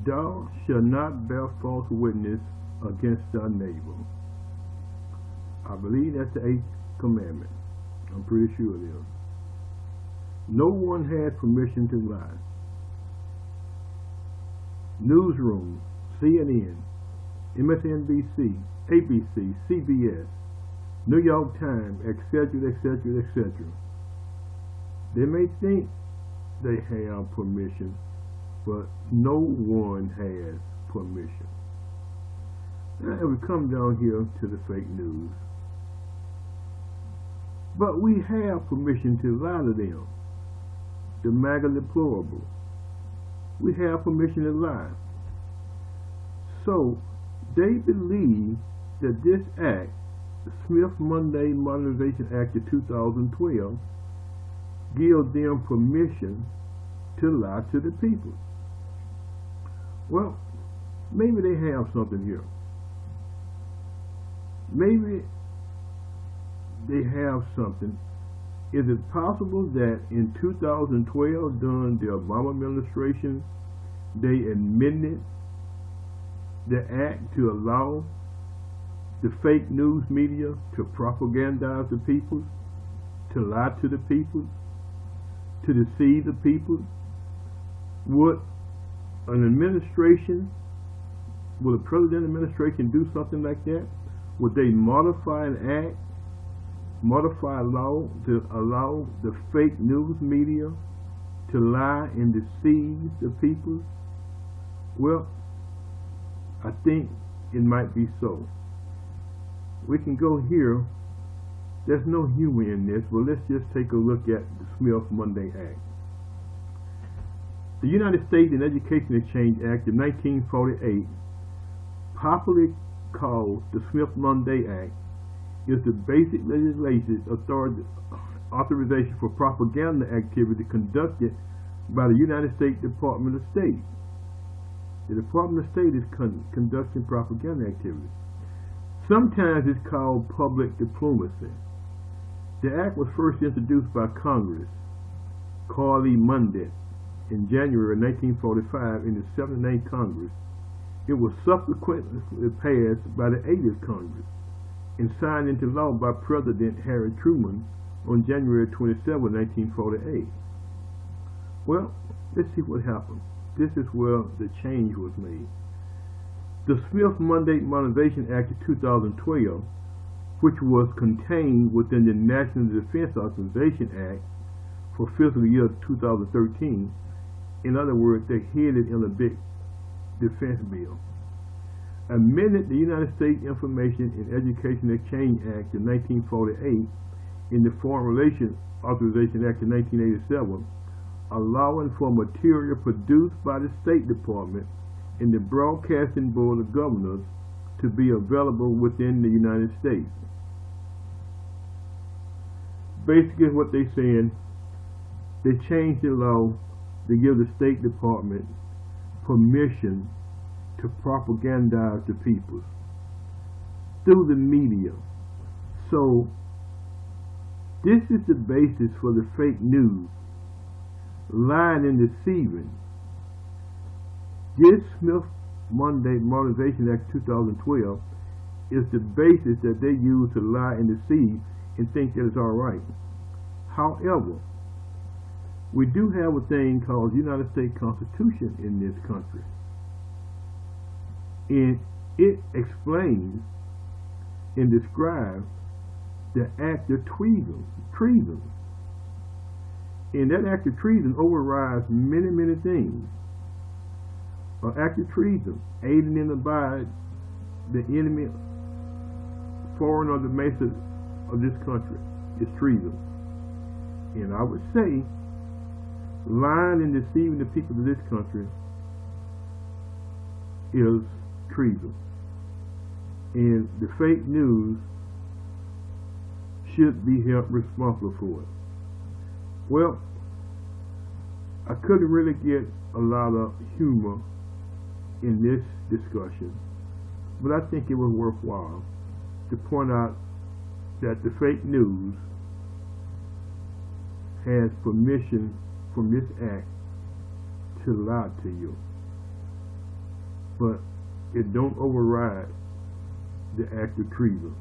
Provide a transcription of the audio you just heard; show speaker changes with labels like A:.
A: Thou shalt not bear false witness against thy neighbor. I believe that's the 8th commandment. I'm pretty sure it is. No one has permission to lie. Newsroom, CNN, MSNBC, ABC, CBS, New York Times, etc., etc., etc. They may think they have permission, but no one has permission. Now we come down here to the fake news. But we have permission to lie to them. The MAGA deplorable. We have permission to lie. So they believe that this act, the Smith-Mundt Modernization Act of 2012, gives them permission to lie to the people. Well, maybe they have something here. Maybe they have something. Is it possible that in 2012, during the Obama administration, they amended the act to allow the fake news media to propagandize the people, to lie to the people, to deceive the people? Would an administration, would a president administration do something like that? Would they modify an act, modify a law to allow the fake news media to lie and deceive the people? Well, I think it might be so. We can go here. There's no humor in this, but let's just take a look at the Smith-Mundt Act. The United States Education Exchange Act of 1948, popularly called the Smith-Mundt Act, is the basic legislative authorization for propaganda activity conducted by the United States Department of State. The Department of State is conducting propaganda activity. Sometimes it's called public diplomacy. The act was first introduced by Congress, Carl E. Mundt, in January 1945 in the 79th Congress. It was subsequently passed by the 80th Congress and signed into law by President Harry Truman on January 27, 1948. Well, let's see what happened. This is where the change was made. The Smith-Mundt Modernization Act of 2012, which was contained within the National Defense Authorization Act for fiscal year 2013, in other words, they hid it in a big defense bill, amended the United States Information and Education Exchange Act of 1948 in the Foreign Relations Authorization Act of 1987, allowing for material produced by the State Department and the Broadcasting Board of Governors to be available within the United States. Basically what they're saying, they changed the law to give the State Department permission to propagandize the people through the media. So this is the basis for the fake news, lying and deceiving. This Smith-Mundt Modernization Act 2012 is the basis that they use to lie and deceive and think that it's all right. However, we do have a thing called the United States Constitution in this country, and it explains and describes the act of treason. And that act of treason overrides many, many things. An act of treason, aiding and abetting the enemy, foreign or domestic, of this country, is treason. And I would say, lying and deceiving the people of this country is treason. And the fake news should be held responsible for it. Well, I couldn't really get a lot of humor in this discussion, but I think it was worthwhile to point out that the fake news has permission from this act to lie to you. but it don't override the act of treason.